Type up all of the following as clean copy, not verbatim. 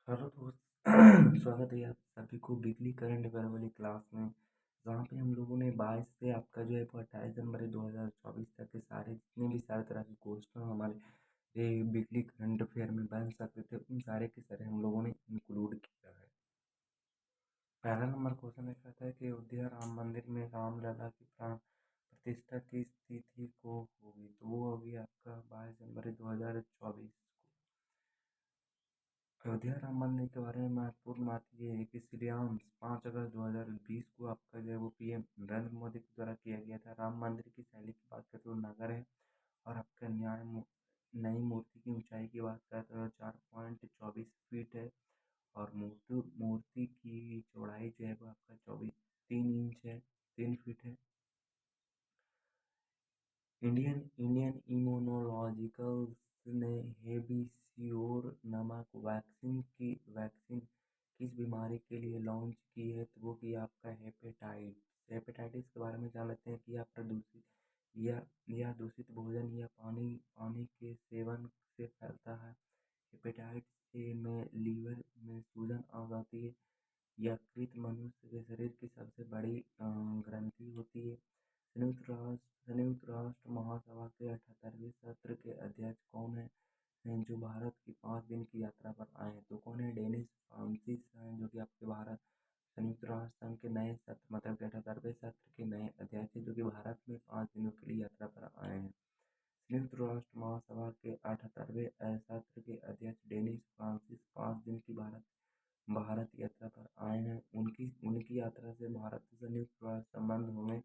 Hello दोस्त। स्वागत है आप सभी को बिजली करंट अफेयर वाली क्लास में, जहाँ पे हम लोगों ने 22 से आपका जो है वो 28 जनवरी 2024 तक के सारे जितने भी सारे तरह के क्वेश्चन हमारे ये बिजली करंट अफेयर में बन सकते थे, उन सारे के सारे हम लोगों ने इंक्लूड किया है। पहला नंबर क्वेश्चन ऐसा था कि अयोध्या राम मंदिर में रामलला की प्राण प्रतिष्ठा किस तिथि को होगी, तो वो होगी आपका 22 जनवरी 2024 को। अयोध्या राम मंदिर के बारे में महत्वपूर्ण बात यह है कि श्रीराम 5 अगस्त 2020 को आपका जो है वो पीएम नरेंद्र मोदी के द्वारा किया गया था। राम मंदिर की शैली की बात करें तो नगर है, और आपका नई मूर्ति की ऊंचाई की बात करें तो 4.24 फीट है, और मूर्ति मूर्ति की चौड़ाई जो है वो आपका 3 इंच है, 3 फीट है। इंडियन इंडियन इम्यूनोलॉजिकल्स ने हेबिसियोर नामक वैक्सीन किस बीमारी के लिए लॉन्च की है, तो वो की आपका हेपेटाइटिस के बारे में जान लेते हैं कि आप प्रदूषित या दूषित भोजन या पानी के सेवन से फैलता है। हेपेटाइटिस ए में लीवर में सूजन आ जाती है। यकृत मनुष्य के शरीर की सबसे बड़ी ग्रंथि होती है। संयुक्त राष्ट्र महासभा के 78वें सत्र के अध्यक्ष कौन है जो भारत की 5 दिन की यात्रा पर आए हैं, तो कौन है? डेनिस फ्रांसिस हैं, जो कि आपके भारत संयुक्त राष्ट्र संघ के नए सत्र मतलब के 78वें सत्र के नए अध्यक्ष हैं, जो कि भारत में 5 दिनों के लिए यात्रा पर आए हैं। संयुक्त राष्ट्र महासभा के 78वें सत्र के अध्यक्ष डेनिस फ्रांसिस 5 दिन की भारत भारत यात्रा पर आए हैं। उनकी उनकी यात्रा से भारत से संयुक्त राष्ट्र संबंध होंगे।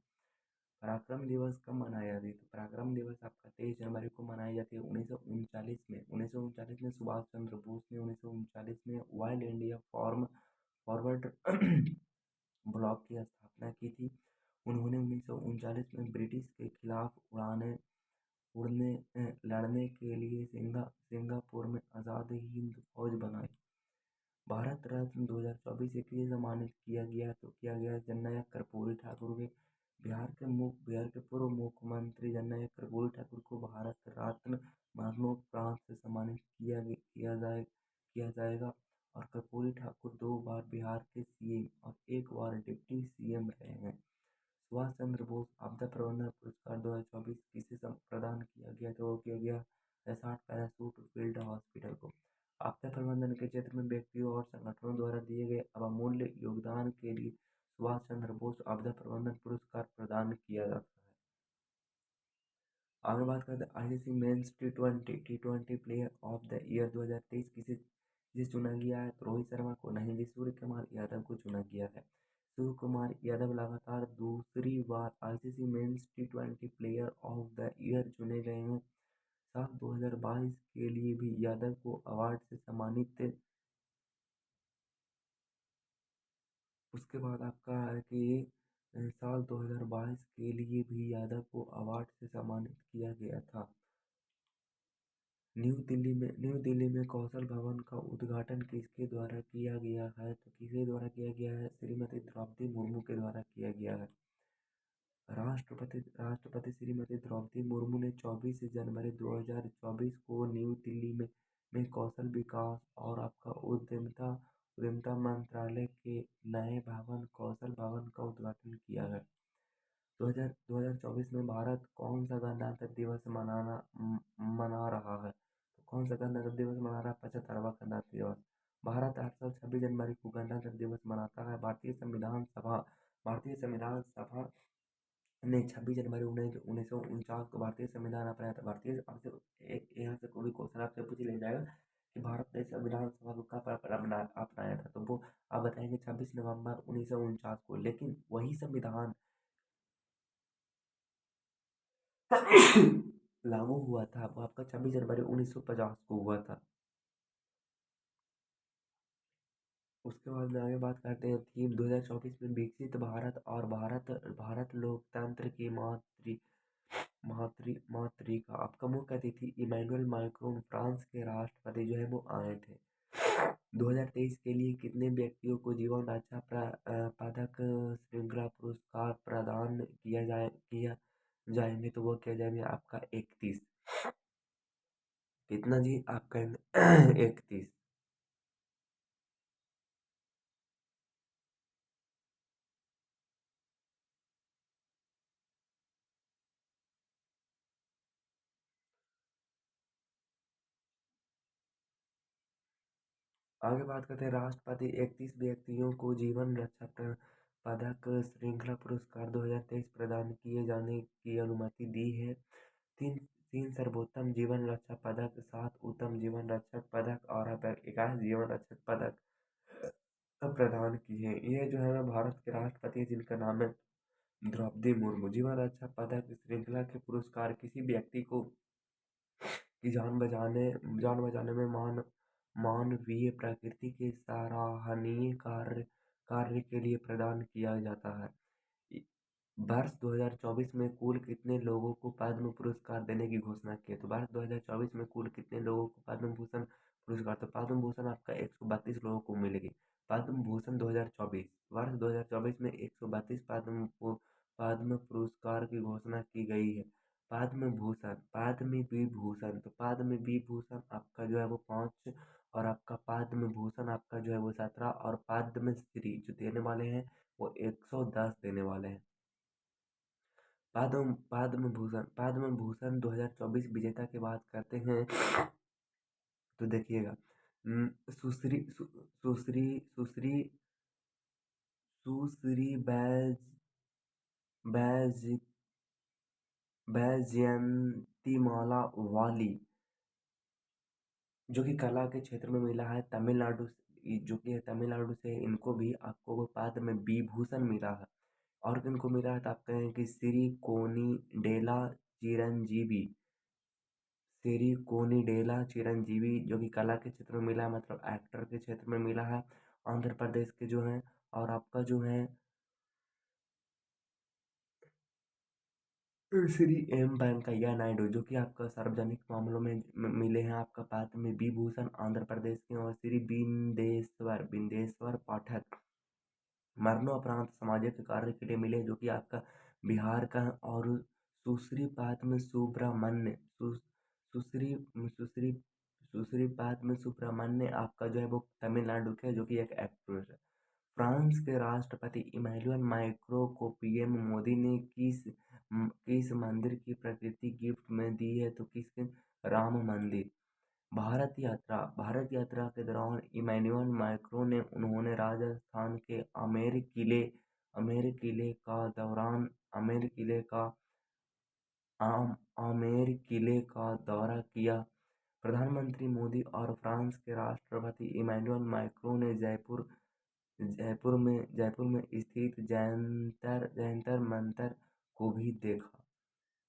पराक्रम दिवस कब मनाया जाती है, तो पराक्रम दिवस आपका 23 जनवरी को मनाई जाती है। 1939 में सुभाष चंद्र बोस ने 1939 में वाइल्ड इंडिया फॉरवर्ड ब्लॉक की स्थापना की थी। उन्होंने 1939 में ब्रिटिश के खिलाफ उड़ने लड़ने के लिए सिंगापुर में आज़ाद हिंद फौज बनाई। भारत रत्न 2024 से किसे सम्मानित किया गया, तो किया गया जननायक कर्पूरी ठाकुर के। बिहार के पूर्व मुख्यमंत्री जननायक कर्पूरी ठाकुर को भारत रत्न मरणोपरांत से सम्मानित किया जाएगा। और कर्पूरी ठाकुर 2 बार बिहार के सीएम और 1 बार डिप्टी सीएम रहे हैं। सुभाष चंद्र बोस आपदा प्रबंधन पुरस्कार 2024 किसे प्रदान किया गया, तो वो किया गया रेसार्ट पैराशूट फील्ड हॉस्पिटल को। आपदा प्रबंधन के क्षेत्र में व्यक्तियों और संगठनों द्वारा दिए गए अवमूल्य योगदान के लिए सुभाष चंद्र बोस आपदा प्रबंधन पुरस्कार प्रदान किया जाता है। आगे बात करते हैं ICC men's T twenty player of the year 2023 किसे किसे चुना गया है, तो रोहित शर्मा को नहीं जी सूर्य कुमार यादव को चुना गया है। सूर्य कुमार यादव लगातार दूसरी बार आईसीसी मेंस टी20 प्लेयर ऑफ द ईयर चुने गए हैं। साल 2022 के लिए भी यादव को अवार्ड से सम्मानित। उसके बाद आपका है कि साल 2022 के लिए भी यादव को अवार्ड से सम्मानित किया गया था। न्यू दिल्ली में कौशल भवन का उद्घाटन किसके द्वारा किया गया है, तो किसके द्वारा किया गया है? श्रीमती द्रौपदी मुर्मू के द्वारा किया गया है। राष्ट्रपति श्रीमती द्रौपदी मुर्मू ने 24 जनवरी 2024 को न्यू दिल्ली में कौशल विकास और आपका उद्यमिता मंत्रालय के नए भवन कौशल भवन का उद्घाटन किया है। 2024 में भारत कौन सा गणतंत्र दिवस मना रहा है, तो कौन सा गणतंत्र दिवस मना रहा है? 75वां गणतंत्र दिवस। भारत हर साल 26 जनवरी को गणतंत्र दिवस मनाता है। भारतीय संविधान सभा ने 26 जनवरी 1949 को भारतीय संविधान अपनाया था। यहाँ से कोई क्वेश्चन आपसे पूछ लिया जाएगा कि भारत ने संविधान सभा को कब अपनाया था, तो वो आप बताएंगे 26 नवंबर 1949 को। लेकिन वही संविधान लागू हुआ था वो आपका 26 जनवरी 1950 को हुआ था। उसके बाद में आगे बात करते हैं थीम 2024 में विकसित भारत और भारत लोकतंत्र की मातृका। आपका मुख्य अतिथि इमैनुअल मैक्रोन फ्रांस के राष्ट्रपति जो है वो आए थे। 2023 के लिए कितने व्यक्तियों को जीवन रक्षा पदक श्रृंखला पुरस्कार प्रदान किया जाएंगे, तो वो किया जाएंगे आपका 31। कितना जी? आपका 31। आगे बात करते हैं, राष्ट्रपति 31 व्यक्तियों को जीवन रक्षा पदक श्रृंखला पुरस्कार 2023 प्रदान किए जाने की अनुमति दी है। तीन तीन सर्वोत्तम जीवन रक्षक पदक, 7 उत्तम जीवन रक्षक पदक और अब 21 जीवन रक्षक पदक प्रदान किए। ये जो है भारत के राष्ट्रपति जिनका नाम है द्रौपदी मुर्मू। जीवन रक्षक पदक श्रृंखला के पुरस्कार किसी व्यक्ति को की जान बचाने में मानवीय प्रकृति के सराहनीय कार्य के लिए प्रदान किया जाता है। वर्ष 2024 में कुल कितने लोगों को पद्म पुरस्कार देने की घोषणा की है? तो वर्ष 2024 में कुल कितने लोगों को पद्म भूषण पुरस्कार, तो पद्म भूषण आपका 132 लोगों को मिलेगी। पद्म भूषण 2024 वर्ष 2024 में 132 पद्म पुरस्कार की घोषणा की गई है। पद्म भूषण, पद्म विभूषण, तो पद्म विभूषण आपका जो है वो 5 और आपका पद्म भूषण आपका जो है वो 17 और पद्म श्री जो देने वाले हैं वो 110 देने वाले हैं। पद्म भूषण 2024 विजेता की बात करते हैं तो देखिएगा, सुश्री सुश्री सुश्री सुश्री बैज बैजयंतीमाला वाली, जो कि कला के क्षेत्र में मिला है तमिलनाडु जो कि है तमिलनाडु से, इनको भी आपको वो पद्म विभूषण मिला है। और किनको मिला है तो आप कहें कि श्री कोनी डेला चिरंजीवी, श्री कोनिडेला चिरंजीवी, जो कि कला के क्षेत्र में मिला है, मतलब एक्टर के क्षेत्र में मिला है, आंध्र प्रदेश के जो हैं। और आपका जो है श्री एम वेंकैया नायडू, जो कि आपका सार्वजनिक मामलों में मिले हैं, आपका पद्म विभूषण आंध्र प्रदेश के। और श्री बिंदेश्वर बिंदेश्वर पाठक मरणोपरांत सामाजिक कार्य के लिए मिले, जो कि आपका बिहार का है। और सुश्री पद्म सुब्रमण्य सुश्री सुश्री सुश्री पद्म सुब्रमण्य आपका जो है वो तमिलनाडु के, जो कि एक एक्ट्रेस है। फ्रांस के राष्ट्रपति इमैनुअल मैक्रों को पीएम मोदी ने किस मंदिर की प्रकृति गिफ्ट में दी है? तो किसके? राम मंदिर। भारत यात्रा के दौरान इमैनुअल मैक्रों ने उन्होंने राजस्थान के आमेर किले का दौरा किया। प्रधानमंत्री मोदी और फ्रांस के राष्ट्रपति इमैनुअल मैक्रों ने जयपुर में स्थित जंतर मंतर को भी देखा।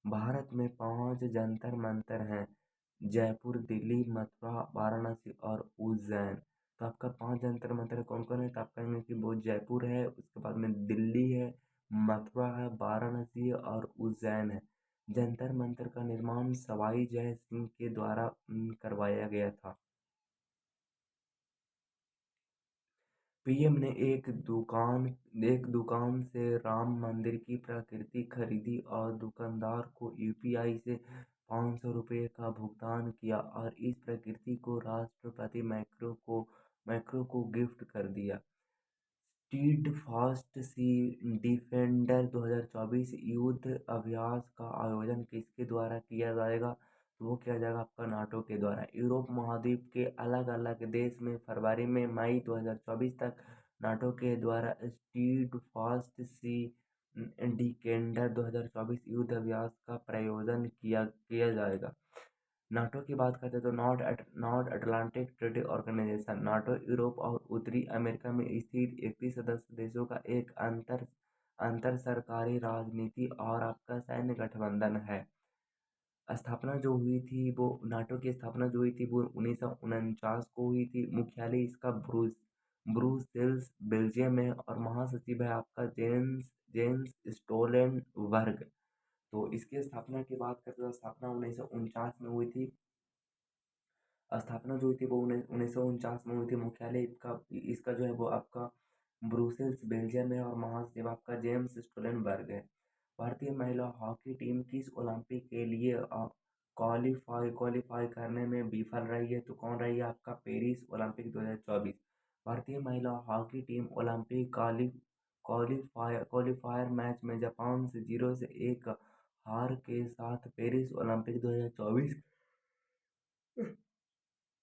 भारत में 5 जंतर मंतर हैं: जयपुर, दिल्ली, मथुरा, वाराणसी और उज्जैन। तो आपका 5 जंतर मंतर कौन कौन है? तो आप कहेंगे कि वो जयपुर है, उसके बाद में दिल्ली है, मथुरा है, वाराणसी है और उज्जैन है। जंतर मंतर का निर्माण सवाई जय सिंह के द्वारा करवाया गया था। पीएम ने एक दुकान से राम मंदिर की प्रकृति खरीदी और दुकानदार को यूपीआई से 500 रुपये का भुगतान किया और इस प्रकृति को राष्ट्रपति मैक्रो को गिफ्ट कर दिया। स्टीडफास्ट सी डिफेंडर 2024 युद्ध अभ्यास का आयोजन किसके द्वारा किया जाएगा? तो वो किया जाएगा आपका नाटो के द्वारा। यूरोप महाद्वीप के अलग अलग देश में फरवरी में मई 2024 तक नाटो के द्वारा स्टीडफास्ट सी डिफेंडर 2024 युद्ध अभ्यास का प्रायोजन किया जाएगा। नाटो की बात करते हैं तो North Atlantic Treaty Organization NATO Europe और उत्तरी अमेरिका में स्थित 31 सदस्य देशों का एक अंतर सरकारी राजनीति और आपका सैन्य गठबंधन है। स्थापना जो हुई थी वो नाटो की स्थापना जो हुई थी वो 1949 को हुई थी। मुख्यालय इसका ब्रुसेल्स बेल्जियम में और महासचिव है आपका जेंस स्टोल्टेनबर्ग। तो इसकी स्थापना की बात करते हैं तो स्थापना 1949 में हुई थी। स्थापना जो हुई थी वो 1949 में हुई थी। मुख्यालय इसका जो है वो आपका ब्रुसेल्स बेल्जियम में और महासचिव आपका जेम्स स्टोल्टेनबर्ग है। भारतीय महिला हॉकी टीम किस ओलंपिक के लिए क्वालिफाई करने में विफल रही है? तो कौन रही है? आपका पेरिस ओलंपिक 2024। भारतीय महिला hockey team Olympic qualifier match में जापान से 0-1 हार के साथ पेरिस ओलंपिक 2024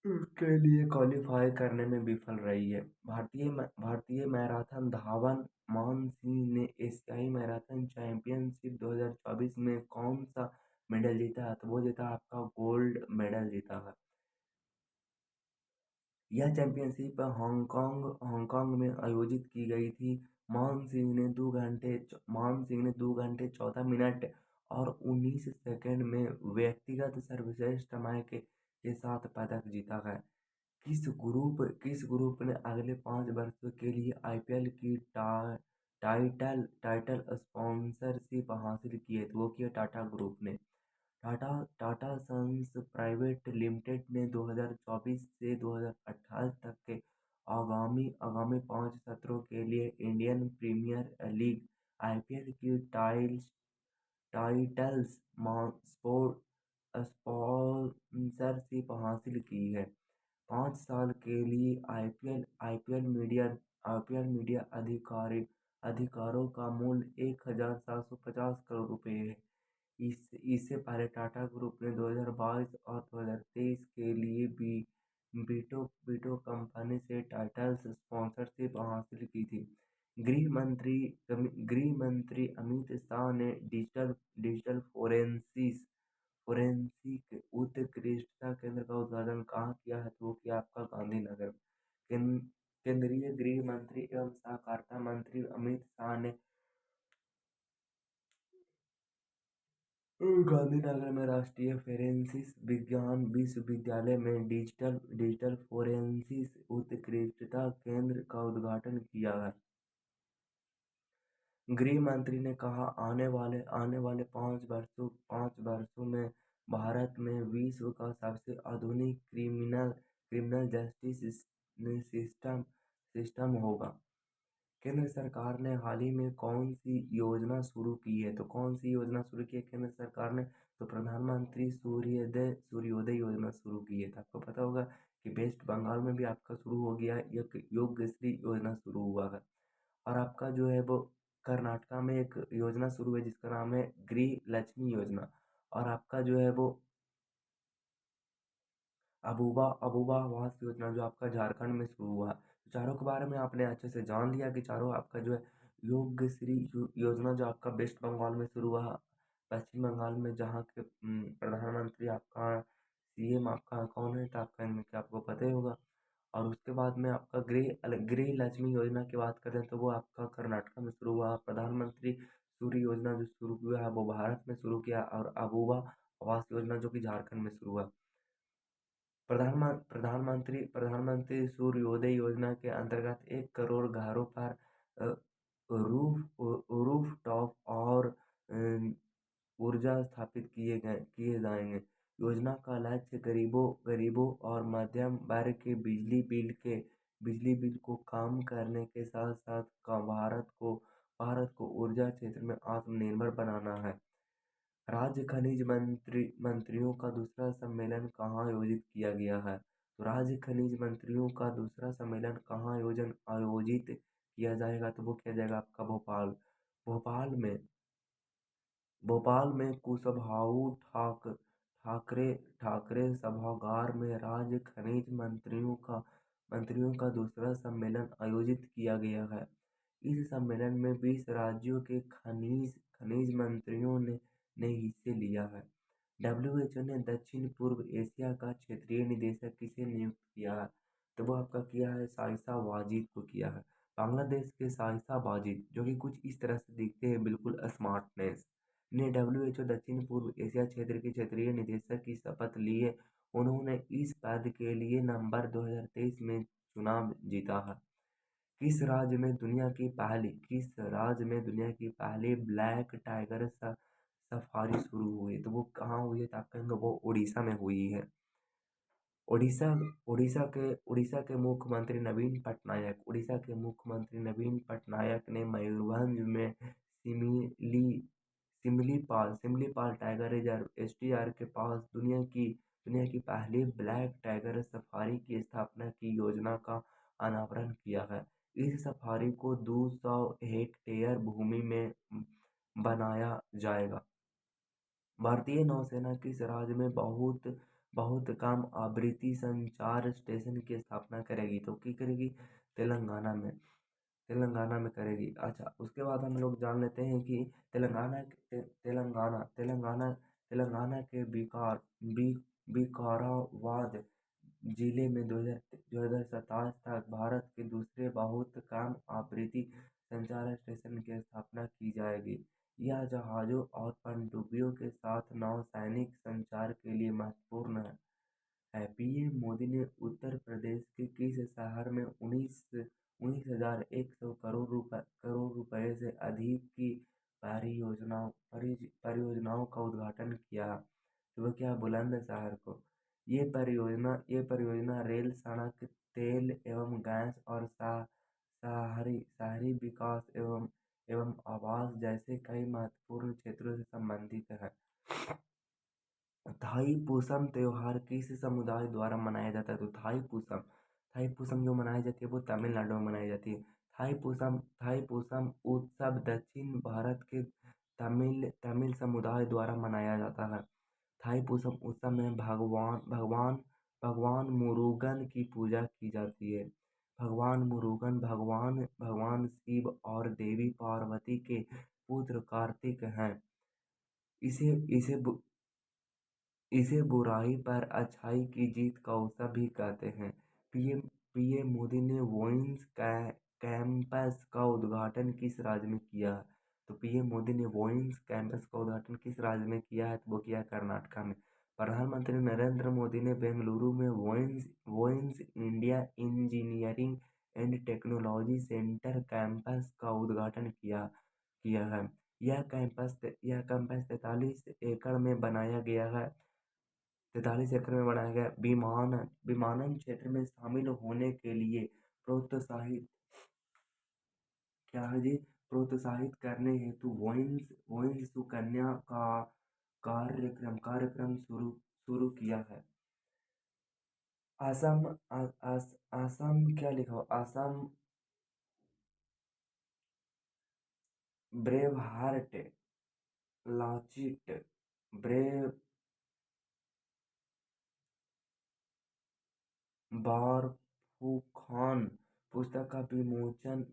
के लिए क्वालीफाई करने में विफल रही है। भारतीय मैराथन धावक मान सिंह ने एशियाई मैराथन चैंपियनशिप 2024 में कौन सा मेडल जीता है? तो वो जीता आपका गोल्ड मेडल जीता है। यह चैंपियनशिप हांगकांग में आयोजित की गई थी। मान सिंह ने 2 घंटे 14 मिनट और 19 सेकंड में व्यक्तिगत सर्वश्रेष्ठ समय के साथ पदक जीता है। किस ग्रुप ने अगले 5 वर्षों के लिए आईपीएल की टाइटल स्पॉन्सरशिप हासिल की है? तो वो किया टाटा ग्रुप ने। Tata Tata Sons Private Limited ने 2024 से 2028 तक के आगामी 5 सत्रों के लिए इंडियन प्रीमियर लीग आईपीएल की टाइटल्स स्पॉन्सरशिप हासिल की है। 5 साल के लिए आईपीएल मीडिया अधिकारों का मूल्य 1,750 करोड़ रुपए है। इससे पहले टाटा ग्रुप ने 2022 और 2023 के लिए भी बीटो कंपनी से टाइटल्स स्पॉन्सरशिप हासिल की थी। गृह मंत्री अमित शाह ने डिजिटल फोरेंसिक उत्कृष्टता केंद्र का उद्घाटन कहाँ किया है? तो वो किया आपका गांधीनगर। केंद्रीय गृह मंत्री एवं सहकारिता मंत्री अमित शाह ने गांधीनगर में राष्ट्रीय फोरेंसिक विज्ञान विश्वविद्यालय में डिजिटल फोरेंसिक उत्कृष्टता केंद्र का उद्घाटन किया है। गृह मंत्री ने कहा, आने वाले 5 वर्षों में भारत में विश्व का सबसे आधुनिक क्रिमिनल जस्टिस सिस्टम होगा। केंद्र सरकार ने हाल ही में कौन सी योजना शुरू की है? तो कौन सी योजना शुरू की है केंद्र सरकार ने? तो प्रधानमंत्री सूर्योदय योजना शुरू की है। तो आपको पता होगा कि वेस्ट बंगाल में भी आपका शुरू हो गया है, एक योगश्री योजना शुरू हुआ है। और आपका जो है वो कर्नाटका में एक योजना शुरू है जिसका नाम है गृह लक्ष्मी योजना। और आपका जो है वो अबूबा आवास योजना जो आपका झारखंड में शुरू हुआ। तो चारों के बारे में आपने अच्छे से जान लिया कि चारों आपका जो है योगश्री योजना जो आपका वेस्ट बंगाल में शुरू हुआ, पश्चिम बंगाल में जहाँ के प्रधानमंत्री आपका सीएम आपका कौन है? तो आपका इनमें क्या आपको पता ही होगा। और उसके बाद में आपका गृह लक्ष्मी योजना की बात करें तो वो आपका कर्नाटक में शुरू हुआ। प्रधानमंत्री सूर्य योजना जो शुरू हुआ है वो भारत में शुरू किया। और अबूबा आवास योजना जो कि झारखंड में शुरू हुआ। प्रधानमंत्री सूर्योदय योजना के अंतर्गत 1 करोड़ घरों पर रूफ टॉप और ऊर्जा स्थापित किए जाएंगे। योजना का लक्ष्य गरीबों और मध्यम वर्ग के बिजली बिल को कम करने के साथ साथ का भारत को ऊर्जा क्षेत्र में आत्मनिर्भर बनाना है। राज्य खनिज मंत्रियों का दूसरा सम्मेलन कहाँ आयोजित किया गया है? तो राज्य खनिज मंत्रियों का दूसरा सम्मेलन कहाँ आयोजित किया जाएगा? तो वो किया जाएगा आपका भोपाल में कुशभाऊ ठाकरे ठाकरे सभागार में राज्य खनिज मंत्रियों का दूसरा सम्मेलन आयोजित किया गया है। इस सम्मेलन में 20 राज्यों के खनिज मंत्रियों ने हिस्से लिया है। डब्ल्यूएचओ ने दक्षिण पूर्व एशिया का क्षेत्रीय निदेशक किसे नियुक्त किया है? तो वो आपका किया है साइसा वाजिद को किया है। बांग्लादेश के साइसा वाजिद जो कि कुछ इस तरह से दिखते हैं, बिल्कुल स्मार्टनेस, ने डब्ल्यूएचओ दक्षिण पूर्व एशिया क्षेत्र के क्षेत्रीय निदेशक की शपथ ली है। उन्होंने इस पद के लिए नवंबर 2023 में चुनाव जीता है। किस राज्य में दुनिया की पहली ब्लैक टाइगर सफारी शुरू हुई? तो वो कहाँ हुई है? तो आप कहेंगे वो उड़ीसा में हुई है। उड़ीसा उड़ीसा के मुख्यमंत्री नवीन पटनायक ने मयूरभंज में सिमलीपाल टाइगर रिजर्व एसटीआर के पास दुनिया की पहली ब्लैक टाइगर सफारी की स्थापना की योजना का अनावरण किया है। इस सफारी को 200 हेक्टेयर भूमि में बनाया जाएगा। भारतीय नौसेना किस राज्य में बहुत बहुत कम आवृत्ति संचार स्टेशन की स्थापना करेगी। तो की करेगी? तेलंगाना में। तेलंगाना में करेगी। अच्छा, उसके बाद हम लोग जान लेते हैं कि तेलंगाना तेलंगाना के विकाराबाद जिले में 2027 तक भारत के दूसरे बहुत कम आवृत्ति संचार स्टेशन की स्थापना की जाएगी। यह जहाज़ों और पनडुब्बियों के साथ नौसैनिक संचार के लिए महत्वपूर्ण है। पीएम मोदी ने उत्तर प्रदेश के किस शहर में 19,100 करोड़ रुपए से अधिक की परियोजनाओं का उद्घाटन किया? तो वो क्या? बुलंदशहर को। ये परियोजना रेल, सड़क, तेल एवं गैस और शहरी शहरी विकास एवं आवास जैसे कई महत्वपूर्ण क्षेत्रों से संबंधित है। थाईपुसम त्योहार किस समुदाय द्वारा मनाया जाता है? तो थाईपुसम जो मनाई जाती है वो तमिलनाडु में मनाई जाती है। थाईपुसम उत्सव दक्षिण भारत के तमिल तमिल समुदाय द्वारा मनाया जाता है। थाईपुसम उत्सव में भगवान मुरुगन की पूजा की जाती है। भगवान मुरुगन भगवान शिव और देवी पार्वती के पुत्र कार्तिक हैं। इसे इसे इसे बुराई पर अच्छाई की जीत का उत्सव भी कहते हैं। पीएम पीएम मोदी ने वुमेन्स कैंपस का उद्घाटन किस राज्य में किया? तो पीएम मोदी ने वुमेन्स कैंपस का उद्घाटन किस राज्य में किया है? तो वो किया कर्नाटका में। प्रधानमंत्री नरेंद्र मोदी ने बेंगलुरु में women's India engineering and technology centre campus का उद्घाटन किया है। यह कैंपस 43 एकड़ में बनाया गया विमानन क्षेत्र में शामिल होने के लिए प्रोत्साहित क्या है जी? प्रोत्साहित करने हेतु वोइंस सुकन्या का कार्यक्रम शुरू किया है। असम क्या लिखा हो? असम ब्रेव हार्ट लाचिट ब्रेव बारफुखान पुस्तक का विमोचन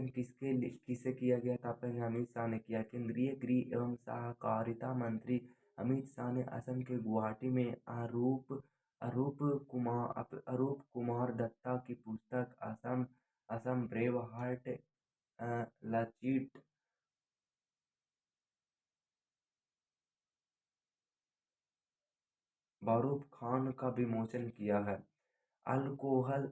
किससे किया गया था? आपका अमित शाह ने किया। केंद्रीय गृह एवं सहकारिता मंत्री अमित शाह ने असम के गुवाहाटी में अरूप कुमार दत्ता की पुस्तक असम ब्रेव हार्ट लचित बारूफ खान का विमोचन किया है। अल्कोहल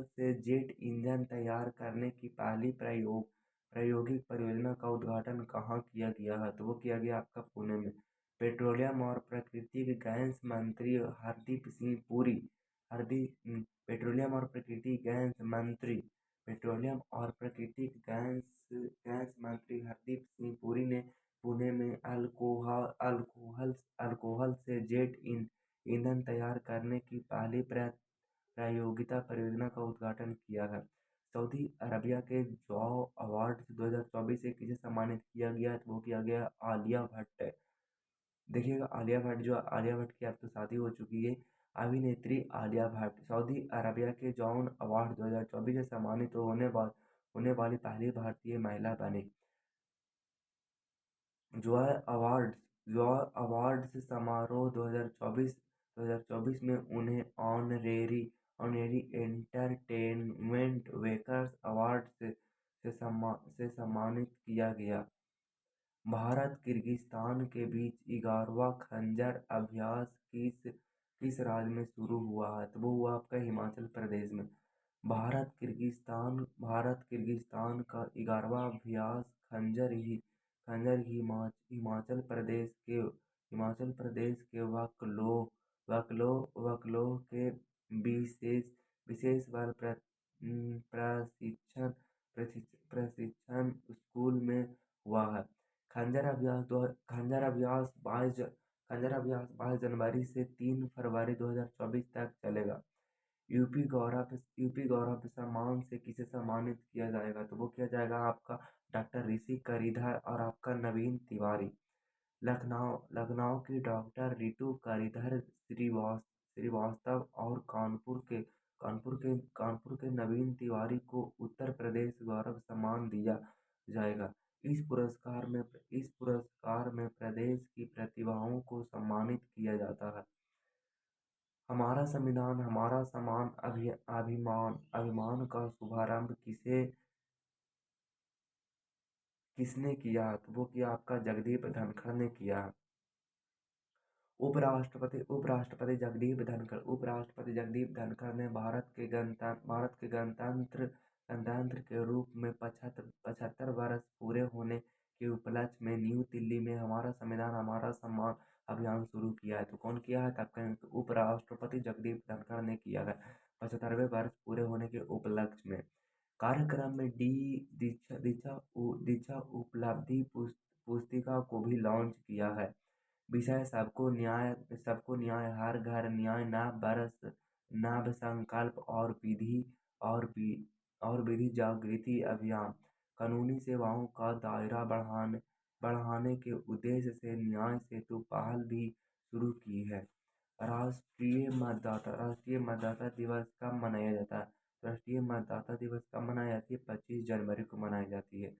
से जेट इंजन तैयार करने की पहली प्रायोगिक परियोजना का उद्घाटन कहाँ किया गया है? तो वो किया गया आपका पुणे में। पेट्रोलियम और प्राकृतिक गैस मंत्री हरदीप सिंह पुरी पेट्रोलियम और प्राकृतिक गैस मंत्री पेट्रोलियम और प्राकृतिक गैस मंत्री हरदीप सिंह पुरी ने पुणे में अल्कोहल से जेट ईंधन तैयार करने की पहली प्रायोगिक परियोजना का उद्घाटन किया है। सऊदी अरबिया के जॉ अवार्ड 2024 से किसे सम्मानित किया गया? तो वो किया गया आलिया भट्ट। देखिएगा, आलिया भट्ट की अब तो शादी हो चुकी है। अभिनेत्री आलिया भट्ट सऊदी अरबिया के जॉन अवार्ड 2024 से सम्मानित होने वाली पहली भारतीय महिला बनी। जॉय अवार्ड्स समारोह 2024 में उन्हें ऑनरेरी एंटरटेनमेंट वर्कर्स अवार्ड से सम्मानित किया गया। भारत किर्गिस्तान के बीच 11वां खंजर अभ्यास किस राज्य में शुरू हुआ है? तो वो हुआ आपका हिमाचल प्रदेश में। भारत किर्गिस्तान का 11वां अभ्यास खंजर हिमाचल प्रदेश के वकलों के विशेष विशेष बल प्रशिक्षण स्कूल में हुआ है। खंजर अभ्यास 22 जनवरी से 3 फरवरी 2024 तक चलेगा। यूपी गौरव सम्मान से किसे सम्मानित किया जाएगा? तो वो किया जाएगा आपका डॉक्टर ऋषि करिधा और आपका नवीन तिवारी। लखनऊ लखनऊ की डॉक्टर रितु करिधर श्रीवास्तव और कानपुर के नवीन तिवारी को उत्तर प्रदेश गौरव सम्मान दिया जाएगा। इस पुरस्कार में प्रदेश की प्रतिभाओं को सम्मानित किया जाता है। हमारा संविधान हमारा समान अभिमान का शुभारंभ किसने किया? तो वो किया आपका जगदीप धनखड़ ने किया। उपराष्ट्रपति जगदीप धनखड़ ने भारत के गणतंत्र के रूप में 75 वर्ष पूरे होने के उपलक्ष्य में न्यू दिल्ली में हमारा संविधान हमारा सम्मान अभियान शुरू किया है। तो कौन किया है? तब कहें तो उपराष्ट्रपति जगदीप धनखड़ ने किया है 75वें वर्ष पूरे होने के उपलक्ष्य में। कार्यक्रम में दीक्षा उपलब्धि पुस्तिका को भी लॉन्च किया है। विषय सबको न्याय हर घर न्याय नव संकल्प और विधि जागृति अभियान। कानूनी सेवाओं का दायरा बढ़ाने के उद्देश्य से न्याय सेतु पहल भी शुरू की है। राष्ट्रीय मतदाता दिवस कब मनाया जाता है? राष्ट्रीय मतदाता दिवस कब मनाई जाती है? 25 जनवरी को मनाई जाती है।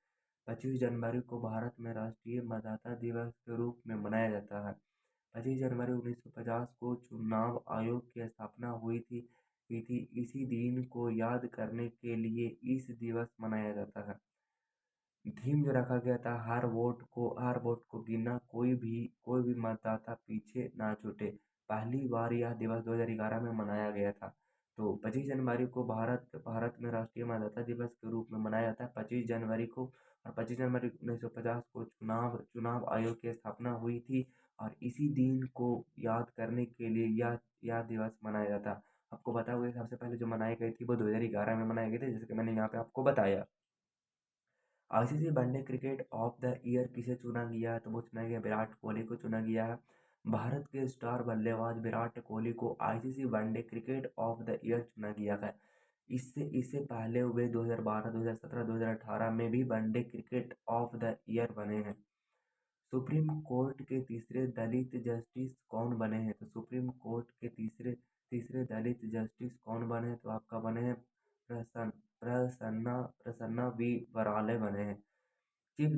25 जनवरी को भारत में राष्ट्रीय मतदाता दिवस के रूप में मनाया जाता है। 25 जनवरी 1950 को चुनाव आयोग की स्थापना हुई थी। इसी दिन को याद करने के लिए इस दिवस मनाया जाता है। थीम जो रखा गया था, हर वोट को गिनना, कोई भी मतदाता पीछे ना छूटे। पहली बार यह दिवस 2011 में मनाया गया था। तो 25 जनवरी को भारत में राष्ट्रीय मतदाता दिवस के रूप में मनाया जाता है 25 जनवरी को। और 25 जनवरी 1950 को चुनाव आयोग की स्थापना हुई थी और इसी दिन को याद करने के लिए यह दिवस मनाया जाता है। आपको बता हुआ सबसे पहले जो मनाई गई थी वो 2011 में मनाई गई थी, जैसे कि मैंने यहाँ पे आपको बताया। ICC one day cricket of the year किसे चुना गया है? तो वो चुना गया विराट कोहली को चुना गया है। भारत के स्टार बल्लेबाज विराट कोहली को ICC one day cricket of the year चुना गया है। इससे पहले वे 2012, 2017, 2018 में भी one day cricket of the year बने हैं। सुप्रीम कोर्ट के तीसरे दलित जस्टिस कौन बने हैं? तो सुप्रीम कोर्ट के तीसरे दलित जस्टिस कौन बने हैं? तो आपका बने हैं प्रसन्ना वी वराले बने हैं। Chief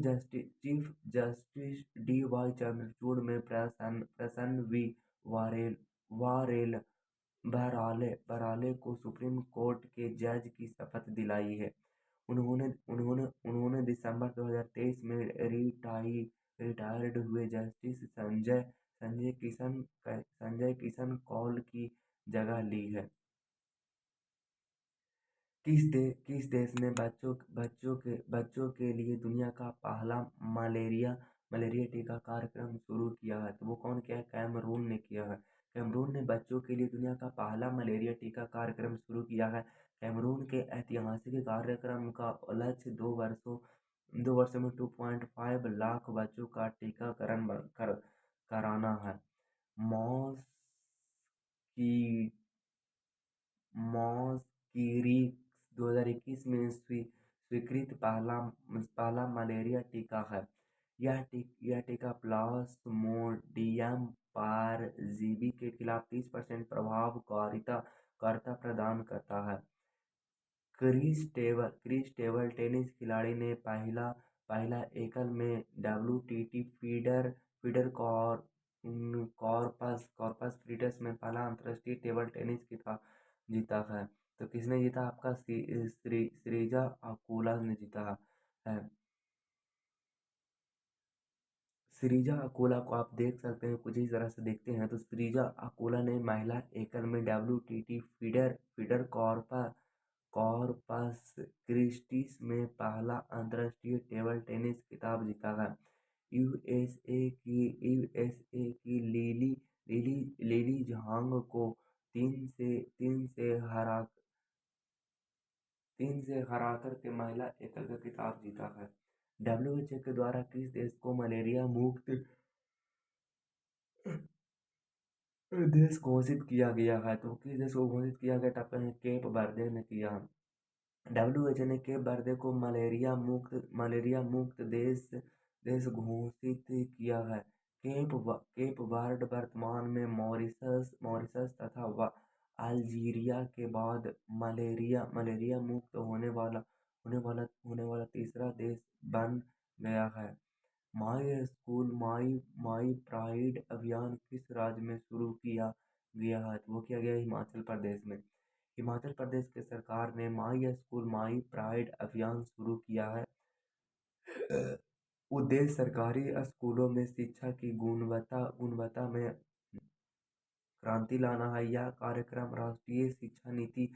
justice D Y Chandrachud में प्रसन्न वी वारेल वारेल बराले को सुप्रीम कोर्ट के जज की शपथ दिलाई है। उन्होंने दिसंबर 2023 में रिटायर्ड हुए जस्टिस संजय किशन कौल की जगह ली है। किस देश ने बच्चों के लिए दुनिया का पहला मलेरिया टीका कार्यक्रम शुरू किया है? तो वो कौन किया है? कैमरून ने किया है। कैमरून ने बच्चों के लिए दुनिया का पहला मलेरिया टीका कार्यक्रम शुरू किया है। कैमरून के ऐतिहासिक कार्यक्रम का लक्ष्य 2 वर्षों में 2.5 लाख बच्चों का टीकाकरण कराना है। मॉस्किरीक्स 2021 में स्वीकृत पहला मलेरिया टीका है। यह टीका प्लाज्मोडियम परजीवी के खिलाफ 30% प्रभावकारिता प्रदान करता है। क्रिस टेबल टेनिस खिलाड़ी ने पहला एकल में WTT फीडर कॉर्पस क्रिस्टस में पहला अंतर्राष्ट्रीय टेबल टेनिस खिताब जीता है। तो किसने जीता? आपका श्रीजा अकुला ने जीता है। श्रीजा अकोला को आप देख सकते हैं, कुछ इस तरह से देखते हैं तो श्रीजा अकोला ने महिला एकल में WTT फीडर कॉर्पस क्रिस्टी में पहला अंतर्राष्ट्रीय टेबल टेनिस खिताब जीता है। यूएसए की लिली झांग को तीन से हराकर के महिला एकल का खिताब जीता है। WHO के द्वारा किस देश को मलेरिया मुक्त देश घोषित किया गया है? तो किस देश को घोषित किया गया था? केप वर्दे ने किया। WHO ने केप वर्दे को मलेरिया मुक्त देश घोषित किया है। केप वर्ड वर्तमान में मॉरिशस तथा अल्जीरिया के बाद मलेरिया मुक्त होने वाला तीसरा देश बन गया है। माई स्कूल माई प्राइड अभियान किस राज्य में शुरू किया गया है? तो वो किया गया हिमाचल प्रदेश में। हिमाचल प्रदेश के सरकार ने माई स्कूल माई प्राइड अभियान शुरू किया है। उद्देश्य सरकारी स्कूलों में शिक्षा की गुणवत्ता में क्रांति लाना है। यह कार्यक्रम राष्ट्रीय शिक्षा नीति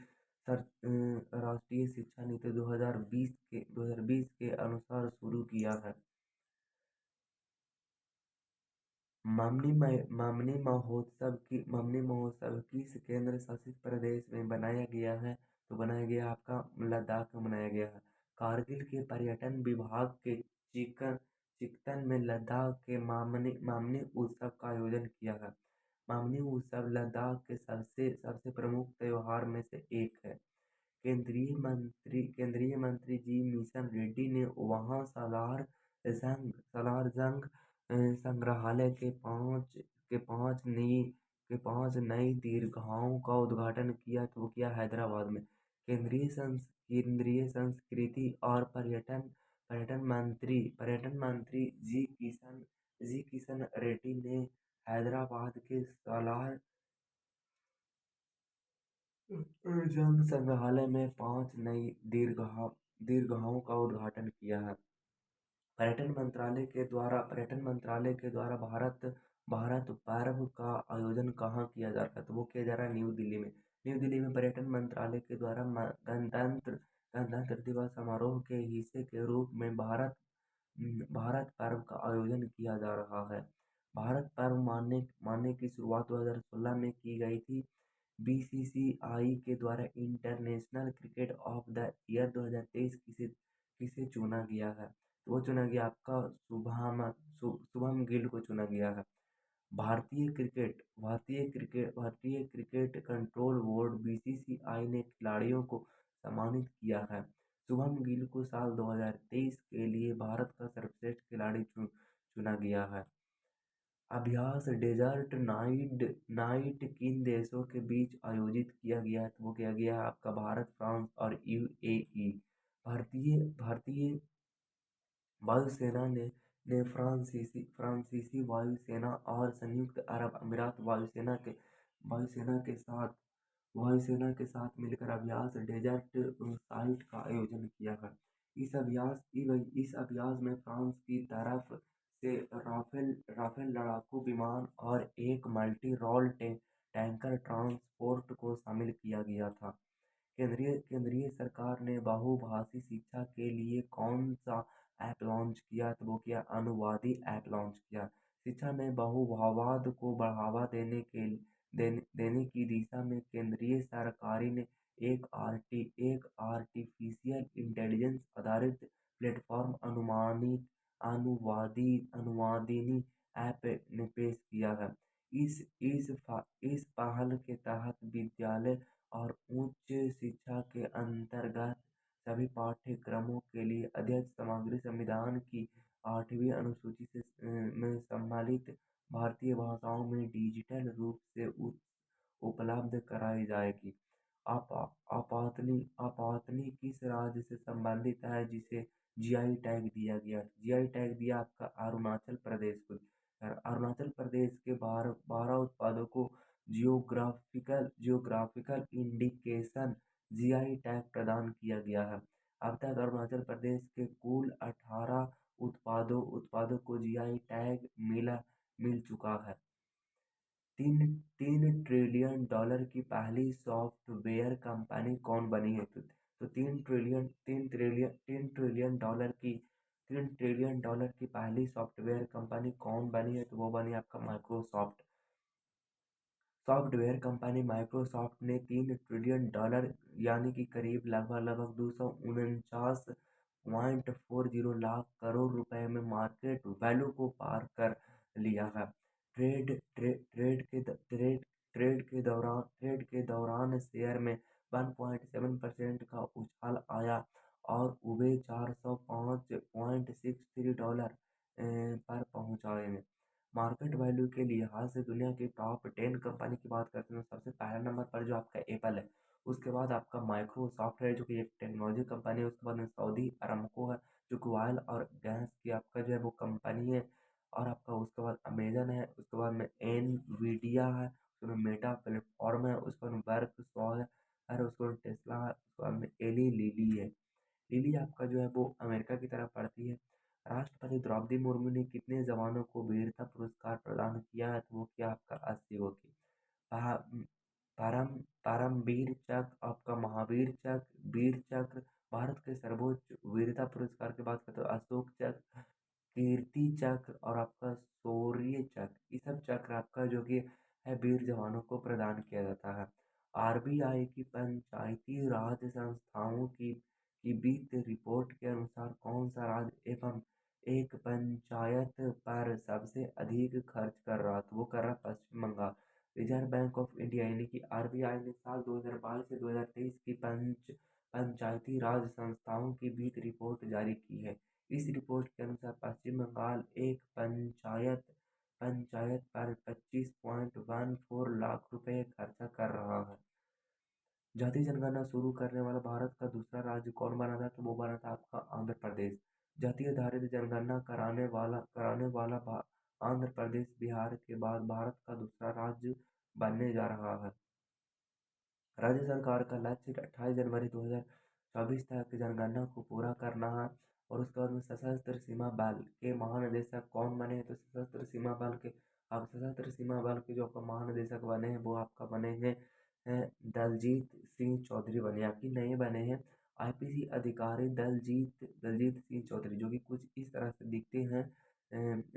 2020 के अनुसार शुरू किया है। ममनी महोत्सव किस केंद्र शासित प्रदेश में बनाया गया है? तो बनाया गया आपका लद्दाख में बनाया गया है। कारगिल के पर्यटन विभाग के चिकन में लद्दाख के मामनी उत्सव का आयोजन किया है। मामनी उत्सव लद्दाख के सबसे सबसे प्रमुख त्योहार में से एक है। केंद्रीय मंत्री जी मिशन रेड्डी ने वहां सालार जंग संग्रहालय के पांच नई दीर्घाओं का उद्घाटन किया, तो वो किया हैदराबाद में। केंद्रीय संस्कृति और पर्यटन मंत्री जी किशन रेड्डी ने हैदराबाद के सालार जंग संग्रहालय में पांच नई दीर्घाओं का उद्घाटन किया है। पर्यटन मंत्रालय के द्वारा भारत पर्व का आयोजन कहाँ किया जा रहा है? तो वो किया जा रहा है न्यू दिल्ली में। न्यू दिल्ली में पर्यटन मंत्रालय के द्वारा गणतंत्र दिवस समारोह के हिस्से के रूप में भारत पर्व का आयोजन किया जा रहा है। भारत पर्व मानने की शुरुआत 2016 में की गई थी। बीसीसीआई के द्वारा international cricket of the year 2023 किसे चुना गया है? तो वो चुना गया आपका शुभम गिल को चुना गया है। भारतीय क्रिकेट कंट्रोल बोर्ड बीसीसीआई ने खिलाड़ियों को सम्मानित किया है। शुभम गिल को साल 2023 के लिए भारत का सर्वश्रेष्ठ खिलाड़ी चुना गया है। अभ्यास डेजर्ट नाइट किन देशों के बीच आयोजित किया गया है? तो वो किया गया है आपका भारत, फ्रांस और यूएई। भारतीय वायुसेना ने फ्रांसीसी वायुसेना और संयुक्त अरब अमीरात वायुसेना के साथ मिलकर अभ्यास डेजर्ट साइट का आयोजन किया है। इस अभ्यास में फ्रांस की तरफ से राफेल लड़ाकू विमान और एक मल्टी रोल टैंकर ट्रांसपोर्ट को शामिल किया गया था। केंद्रीय सरकार ने बहुभाषी शिक्षा के लिए कौन सा ऐप लॉन्च किया? तो वो किया अनुवादी ऐप लॉन्च किया। शिक्षा में बहुभावाद को बढ़ावा देने की दिशा में केंद्रीय सरकारी ने एक आर्टिफिशियल इंटेलिजेंस आधारित प्लेटफॉर्म अनुवादिनी ऐप ने पेश किया है। इस पहल के तहत विद्यालय और उच्च शिक्षा के अंतर्गत सभी पाठ्यक्रमों के लिए अध्ययन सामग्री संविधान की 8वीं अनुसूची में सम्मिलित भारतीय भाषाओं में डिजिटल रूप से उपलब्ध कराई जाएगी। आपातनी किस राज्य से संबंधित है जिसे जीआई टैग दिया गया? जीआई टैग दिया आपका अरुणाचल प्रदेश को। अरुणाचल प्रदेश के 12 उत्पादों को जियोग्राफिकल इंडिकेशन जीआई टैग प्रदान किया गया है। अब तक अरुणाचल प्रदेश के कुल 18 उत्पादों को जीआई टैग मिल चुका है। तीन ट्रिलियन डॉलर की पहली सॉफ्टवेयर कंपनी कौन बनी है? तो तीन ट्रिलियन डॉलर की पहली सॉफ्टवेयर कंपनी कौन बनी है? तो वो बनी आपका माइक्रोसॉफ्ट। सॉफ्टवेयर कंपनी माइक्रोसॉफ्ट ने $3 ट्रिलियन यानी कि करीब लगभग 249.40 लाख करोड़ रुपए में मार्केट वैल्यू को पार कर लिया है। ट्रेड के दौरान शेयर में 1.7% का उछाल आया और वे $405.63 पर पहुंच आए हैं। मार्केट वैल्यू के लिहाज से दुनिया की टॉप 10 कंपनी की बात करते हैं तो सबसे पहले नंबर पर जो आपका एप्पल है, उसके बाद आपका माइक्रोसॉफ्ट है जो कि एक टेक्नोलॉजी कंपनी है, उसके बाद में सऊदी अरामको है जो कि ऑयल और गैस की आपका जो है वो कंपनी है, और आपका उसके बाद अमेजन है, उसके बाद में एनवीडिया है, उसके बाद मेटा प्लेटफॉर्म है, उसके बाद वर्क सॉ है, उसके बाद टेस्ला है, उसके बाद में एली लीली है। लिली आपका जो है वो अमेरिका की तरफ पड़ती है। राष्ट्रपति द्रौपदी मुर्मू ने कितने जवानों को वीरता पुरस्कार प्रदान किया है? तो वो किया आपका 80 को की। पहा- परम परमवीर चक्र, आपका महावीर चक्र, वीर चक्र, भारत के सर्वोच्च वीरता पुरस्कार की बात करते हो अशोक चक्र, कीर्ति चक्र और आपका शौर्य चक्र, ये सब चक्र आपका जो कि है वीर जवानों को प्रदान किया जाता है। आरबीआई की पंचायती राज संस्थाओं की वित्त रिपोर्ट के अनुसार कौन सा राज्य एवं एक पंचायत पर सबसे अधिक खर्च कर रहा? तो वो कर रहा Paschim Bengal. Reserve bank of India यानी कि आरबीआई ने साल 2022 से 2023 की पंचायती राज संस्थाओं की वित्त रिपोर्ट जारी की है। इस रिपोर्ट के अनुसार पश्चिम बंगाल एक पंचायत पंचायत पर 25.14 लाख रुपए खर्चा कर रहा है। जातीय जनगणना शुरू करने वाला भारत का दूसरा राज्य कौन बना था? तो वो बना था आपका आंध्र प्रदेश। जातीय आधारित जनगणना कराने वाला आंध्र प्रदेश बिहार के बाद भारत का दूसरा राज्य बनने जा रहा है। राज्य सरकार का लक्ष्य 28 जनवरी 2024 तक जनगणना को पूरा करना है। और उसके बाद में सशस्त्र सीमा बल के महानिदेशक कौन बने हैं? तो सशस्त्र सीमा बल के अब सशस्त्र सीमा बल के जो आपका महानिदेशक बने हैं वो आपका बने हैं दलजीत सिंह चौधरी बने, आपकी नहीं बने हैं। आईपीसी अधिकारी दलजीत दलजीत सिंह चौधरी जो कि कुछ इस तरह से दिखते हैं।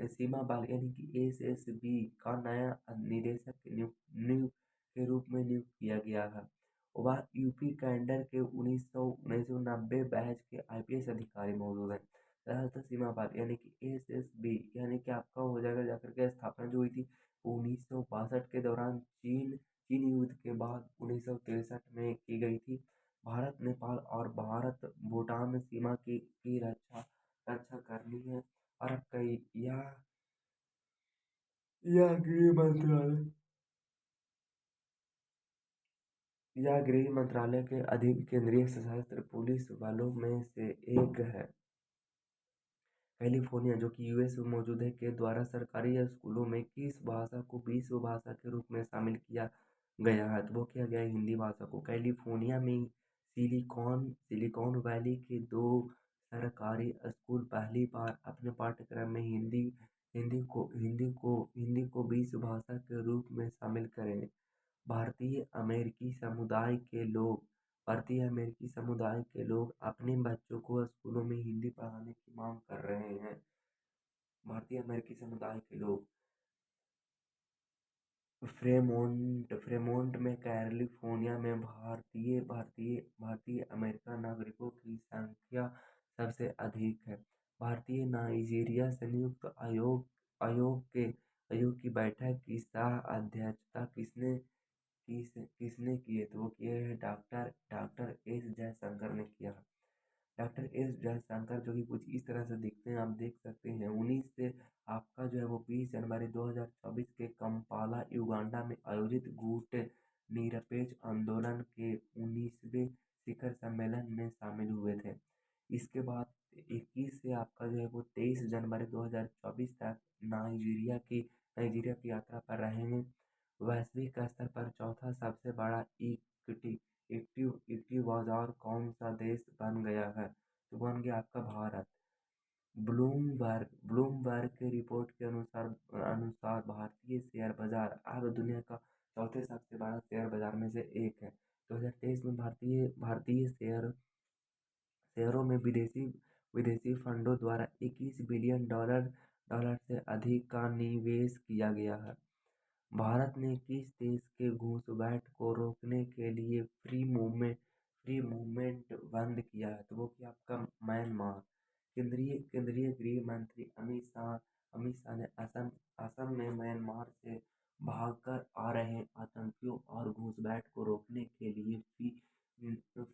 सीमा बल यानी कि एसएसबी का नया निदेशक नियुक्त के रूप में नियुक्त किया गया है। वह यूपी कैडर के 1990 बैच के आईपीएस अधिकारी मौजूद हैं। सशस्त्र सीमा बल यानी कि एसएसबी यानी कि आपका हो जाएगा जाकर के स्थापना जो हुई थी 1962 के दौरान चीन चीन युद्ध के बाद 1963 में की गई थी। भारत नेपाल और भारत भूटान सीमा की रक्षा रक्षा करनी है। और आपका यह गृह मंत्रालय यह गृह मंत्रालय के अधीन केंद्रीय सशस्त्र पुलिस बलों में से एक है। कैलिफोर्निया जो कि यूएस में मौजूद है के द्वारा सरकारी स्कूलों में किस भाषा को विश्व भाषा के रूप में शामिल किया गया है? तो वो किया गया है हिंदी भाषा को। कैलिफोर्निया में सिलिकॉन सिलिकॉन वैली के 2 सरकारी स्कूल पहली बार अपने पाठ्यक्रम में हिंदी को विश्व भाषा के रूप में शामिल करें। भारतीय अमेरिकी समुदाय के लोग भारतीय अमेरिकी समुदाय के लोग अपने बच्चों को स्कूलों में हिंदी पढ़ाने की मांग कर रहे हैं। भारतीय अमेरिकी समुदाय के लोग फ्रेमोंट में कैलिफोर्निया में भारतीय भारतीय भारतीय अमेरिकन नागरिकों की संख्या सबसे अधिक है। भारतीय नाइजीरिया संयुक्त आयोग की बैठक की सह अध्यक्षता किसने की है? तो वो किए हैं डॉक्टर डॉक्टर एस जयशंकर ने किया। डॉक्टर एस जयशंकर जो कि कुछ इस तरह से दिखते हैं, आप देख सकते हैं। 19 से आपका जो है वो 20 जनवरी 2024 के कंपाला युगांडा में आयोजित गुट निरपेक्ष आंदोलन के 19वें शिखर सम्मेलन में शामिल हुए थे। इसके बाद 21 से आपका जो है वो 23 जनवरी 2024 तक नाइजीरिया की यात्रा पर रहेंगे। वैश्विक स्तर पर चौथा सबसे बड़ा इक्विटी इक्विटी बाजार कौन सा देश बन गया है? तो बन गया आपका भारत। ब्लूमबर्ग की रिपोर्ट के अनुसार अनुसार भारतीय शेयर बाजार अब दुनिया का चौथे सबसे बड़ा शेयर बाजार में से एक है। 2023 में भारतीय भारतीय शेयरों में विदेशी विदेशी फंडों द्वारा 21 बिलियन डॉलर से अधिक का निवेश किया गया है। भारत ने किस देश के घुसपैठ को रोकने के लिए फ्री मूवमेंट बंद किया है? तो वो किया आपका म्यांमार। केंद्रीय गृह मंत्री अमित शाह ने असम में म्यांमार से भागकर आ रहे आतंकियों और घुसपैठ को रोकने के लिए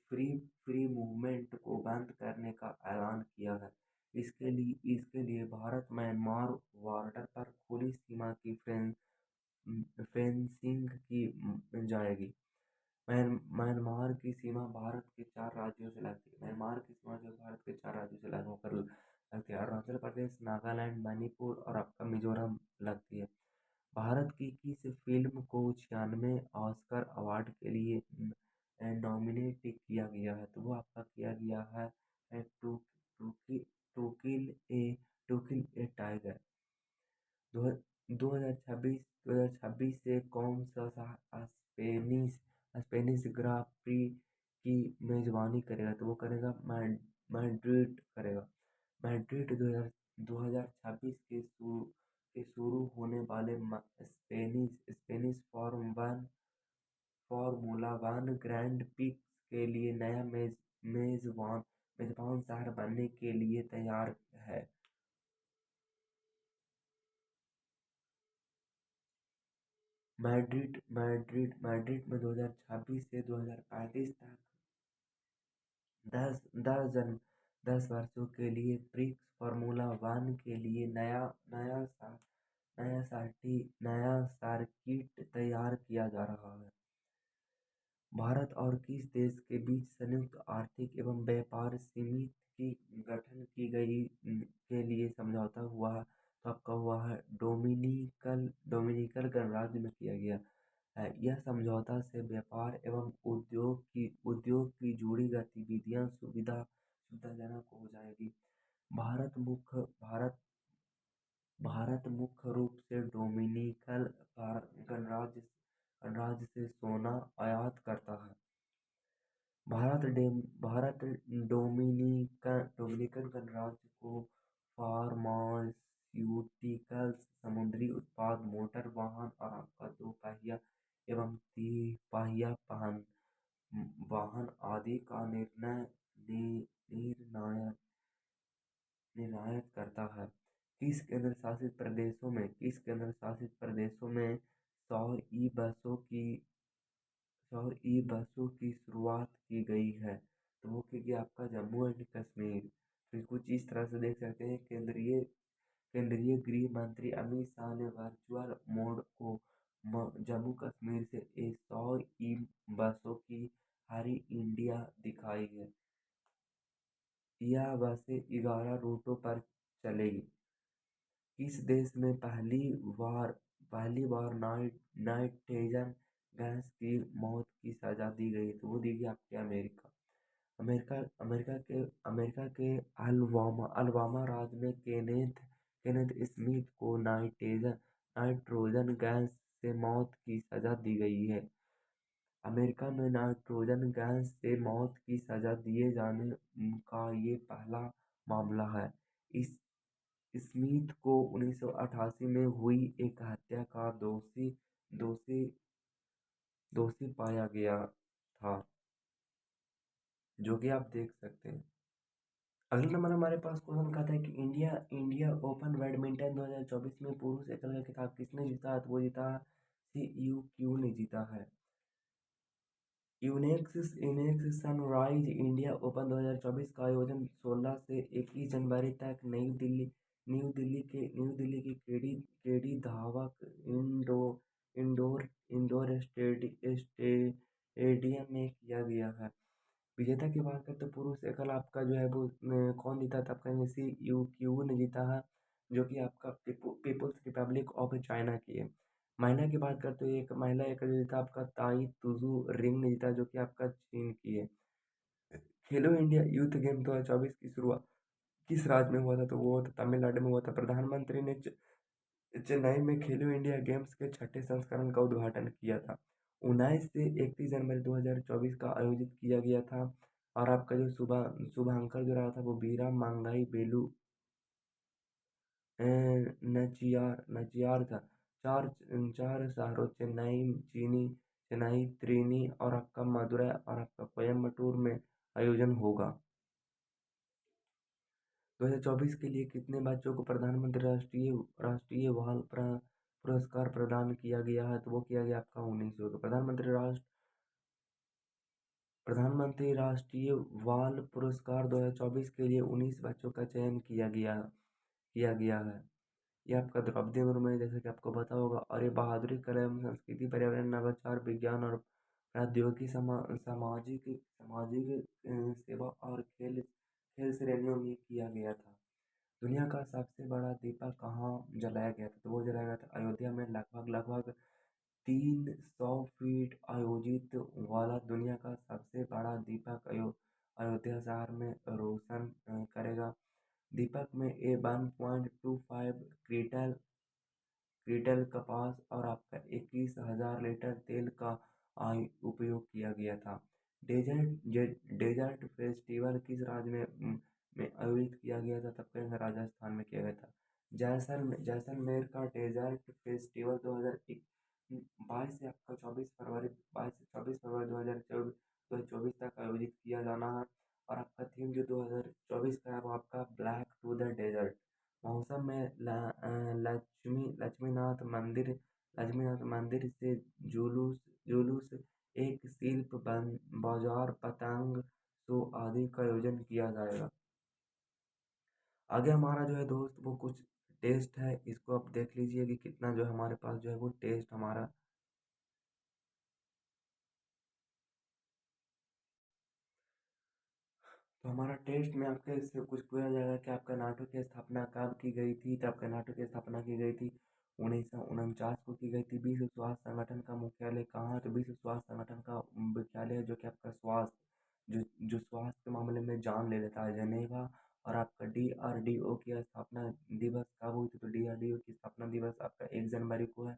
फ्री फ्री मूवमेंट को बंद करने का ऐलान किया है। इसके लिए भारत म्यांमार बॉर्डर पर खुली सीमा म्यांमार की सीमा भारत के 4 राज्यों से लगती है। म्यांमार की सीमा जो भारत के 4 राज्यों से लग होकर लगती है। अरुणाचल प्रदेश, नागालैंड, मणिपुर और आपका मिजोरम लगती है। भारत की किस फिल्म को 96 ऑस्कर अवार्ड के लिए नॉमिनेट किया गया है? तो वो आपका किया गया है to to to kill a to kill a tiger. 2026 से कौन सा स्पेनिश स्पेनिश ग्रां प्री की मेजबानी करेगा? तो वो करेगा मैड्रिड करेगा। मैड्रिड 2026 के शुरू होने वाले Spanish Spanish formula one grand prix के लिए नया मेजबान शहर बनने के लिए तैयार है। मैड्रिड में 2026 से 2035 तक 10 10 जन 10 वर्षों के लिए प्रिक्स फार्मूला वन के लिए नया सर्किट तैयार किया जा रहा है। भारत और किस देश के बीच संयुक्त आर्थिक एवं व्यापार समिति की गठन की गई के लिए समझौता हुआ? तो आपका हुआ है डोमिनिकन गणराज्य में किया गया है। यह समझौता से व्यापार एवं उद्योग की जुड़ी गतिविधियां सुविधाजनक हो जाएगी। भारत मुख्य रूप से डोमिनिकन गणराज्य से सोना आयात करता है। भारत डोमिनिकन गणराज्य को फार्मास्यूटिकल्स, समुद्री उत्पाद, मोटर वाहन और आपका 2 पहिया एवं 3 पहिया वाहन आदि का निर्यात करता है। किस केंद्र शासित प्रदेशों में 100 ई बसों की शुरुआत की गई है? तो वो क्योंकि आपका जम्मू एंड कश्मीर। तो कुछ इस तरह से देख सकते हैं। केंद्रीय गृह मंत्री अमित शाह ने वर्चुअल मोड को जम्मू कश्मीर से 100 ई बसों की हरी इंडिया दिखाई है। यह बसें 11 रूटों पर चलेगी। किस देश में पहली बार नाइट्रोजन गैस की मौत की सजा दी गई? तो वो दी गई आपके अमेरिका। अमेरिका के अलबामा राज्य में केनेथ स्मिथ को नाइट्रोजन गैस से मौत की सजा दी गई है। अमेरिका में नाइट्रोजन गैस से मौत की सजा दिए जाने का ये पहला मामला है। इस स्मिथ को 1988 में हुई एक हत्या का दोषी दोषी पाया गया था, जो कि आप देख सकते हैं। अगला नंबर हमारे पास क्वेश्चन कहता है कि इंडिया ओपन बैडमिंटन 2024 में पुरुष एकल का खिताब किसने जीता है? तो वो जीता CUQ ने जीता है। यूनेक्स सनराइज इंडिया ओपन 2024 का आयोजन 16 से 21 जनवरी तक न्यू दिल्ली के केडी धावक इंडोर स्टेडियम में किया गया है। विजेता की बात करते तो पुरुष एकल आपका जो है वो कौन जीता था? आपका CUQ ने जीता है, जो कि आपका पीपुल्स रिपब्लिक ऑफ चाइना की है। महिला की बात करते तो एक महिला एकल जो जीता आपका ताई तुजू रिंग ने जीता, जो कि आपका चीन की है। खेलो इंडिया यूथ गेम 2024 की शुरुआत किस राज्य में हुआ था? तो वो तमिलनाडु में हुआ था। प्रधानमंत्री ने चेन्नई में खेलो इंडिया गेम्स के 6ठे संस्करण का उद्घाटन किया था। 19 से 31 जनवरी 2024 का आयोजित किया गया था। और आपका जो शुभांकर जो रहा था वो बीरा मंगाई बेलू नचियार था। चार चार शहरों चेन्नई, त्रिनी और आपका मदुरै और आपका कोयम्बटूर में आयोजन होगा। 2024 के लिए कितने बच्चों को प्रधानमंत्री राष्ट्रीय बाल पुरस्कार प्रदान किया गया है? तो वो किया गया आपका 19 को। प्रधानमंत्री राष्ट्रीय बाल पुरस्कार 2024 के लिए 19 बच्चों का चयन किया गया है। ये आपका द्रौपदी मुर्मू है, जैसे कि आपको पता होगा। और ये बहादुरी कला एवं संस्कृति, पर्यावरण, नवाचार, विज्ञान और प्रौद्योगिकी सामाजिक सामाजिक सेवा और खेल खेल श्रेणियों में किया गया था। दुनिया का सबसे बड़ा दीपक कहाँ जलाया गया था? तो वो जलाया गया था अयोध्या में, लगभग लगभग 300 फीट आयोजित वाला दुनिया का सबसे बड़ा दीपक अयोध्या शहर में रोशन करेगा। दीपक में 1.25 क्विंटल कपास और आपका 21,000 लीटर तेल का उपयोग किया गया था। डेजर्ट फेस्टिवल किस राज्य में आयोजित किया गया था? तब कहेंगे राजस्थान में किया गया था। जैसलमेर का डेजर्ट फेस्टिवल 2022 से आपका 24 फरवरी 22 से 24 फरवरी 2024 तक आयोजित किया जाना है। और आपका थीम जो 2024 का है वो आपका ब्लैक टू द डेजर्ट। मौसम में लक्ष्मीनाथ मंदिर से जुलूस जुलूस एक शिल्प बाजार पतंग शो आदि का आयोजन किया जाएगा। आगे हमारा जो है दोस्त वो कुछ टेस्ट है, इसको आप देख लीजिए कि कितना जो है हमारे पास जो है वो टेस्ट हमारा। तो हमारा टेस्ट में आपके इससे कुछ पूछा जाएगा कि आपका नाटो की स्थापना कब की गई थी? तो आपका नाटो की स्थापना की गई थी 1949 को की गई थी। विश्व स्वास्थ्य संगठन का मुख्यालय कहाँ है? तो विश्व स्वास्थ्य संगठन का मुख्यालय जो कि आपका स्वास्थ्य जो स्वास्थ्य के मामले में जान ले लेता है, जेनेवा। और आपका डीआरडीओ की स्थापना दिवस कब हुई थी? तो डीआरडीओ की स्थापना दिवस आपका 1 जनवरी को है।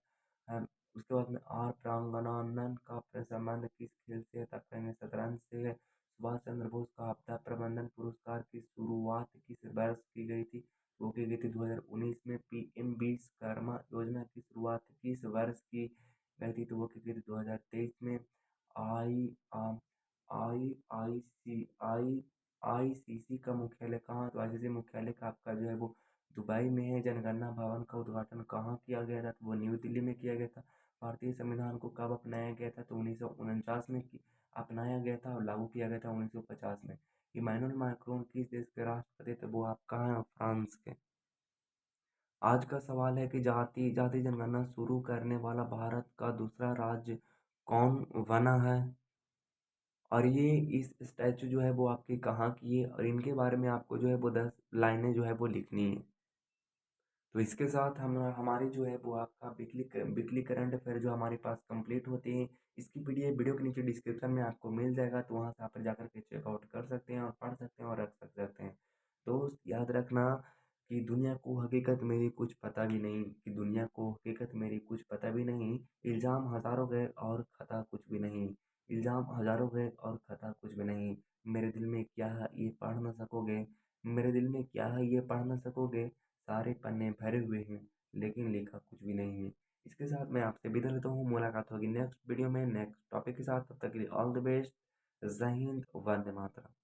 उसके बाद में आर प्रांगणन का संबंध किस खेल से है? तब कहेंगे शतरंज से है। सुभाष चंद्र बोस का आपदा प्रबंधन पुरस्कार की शुरुआत किस वर्ष की गई थी? वो की गई थी 2019 में। पीएम विश्वकर्मा योजना की शुरुआत किस वर्ष की गई थी? तो वो की गई थी 2023 में। आई आ, आई आई सी आई आईसीसी का मुख्यालय कहाँ? तो आईसीसी मुख्यालय का आपका जो है वो दुबई में है। जनगणना भवन का उद्घाटन कहाँ किया गया था? तो वो न्यू दिल्ली में किया गया था। भारतीय संविधान को कब अपनाया गया था? तो 1949 में अपनाया गया था और लागू किया गया था 1950 में। इमैनुअल मैक्रोन किस देश के राष्ट्रपति थे? वो आप कहाँ हैं? फ्रांस के। आज का सवाल है कि जाति जाति जनगणना शुरू करने वाला भारत का दूसरा राज्य कौन बना है? और ये इस स्टैचू जो है वो आपकी कहाँ की है? और इनके बारे में आपको जो है वो 10 लाइनें जो है वो लिखनी है। तो इसके साथ हम हमारी जो है वो आपका वीकली करंट अफेयर जो हमारे पास कंप्लीट होते हैं। इसकी पीडीएफ वीडियो के नीचे डिस्क्रिप्शन में आपको मिल जाएगा, तो वहाँ से आप जाकर के चेकआउट कर सकते हैं और पढ़ सकते हैं और रख सकते हैं। दोस्त याद रखना कि दुनिया को हकीकत मेरी कुछ पता भी नहीं, कि दुनिया को हकीकत मेरी कुछ पता भी नहीं। इल्ज़ाम हज़ारों गए और खता कुछ भी नहीं। इल्ज़ाम हज़ारों गए और खता कुछ भी नहीं। मेरे दिल में क्या है ये पढ़ ना सकोगे। मेरे दिल में क्या है ये पढ़ ना सकोगे। सारे पन्ने भरे हुए हैं लेकिन लिखा कुछ भी नहीं है। इसके साथ मैं आपसे विदा लेता हूँ। मुलाकात होगी नेक्स्ट वीडियो में नेक्स्ट टॉपिक के साथ। तब तक के लिए ऑल द बेस्ट। जय हिंद, वंदे मातरम।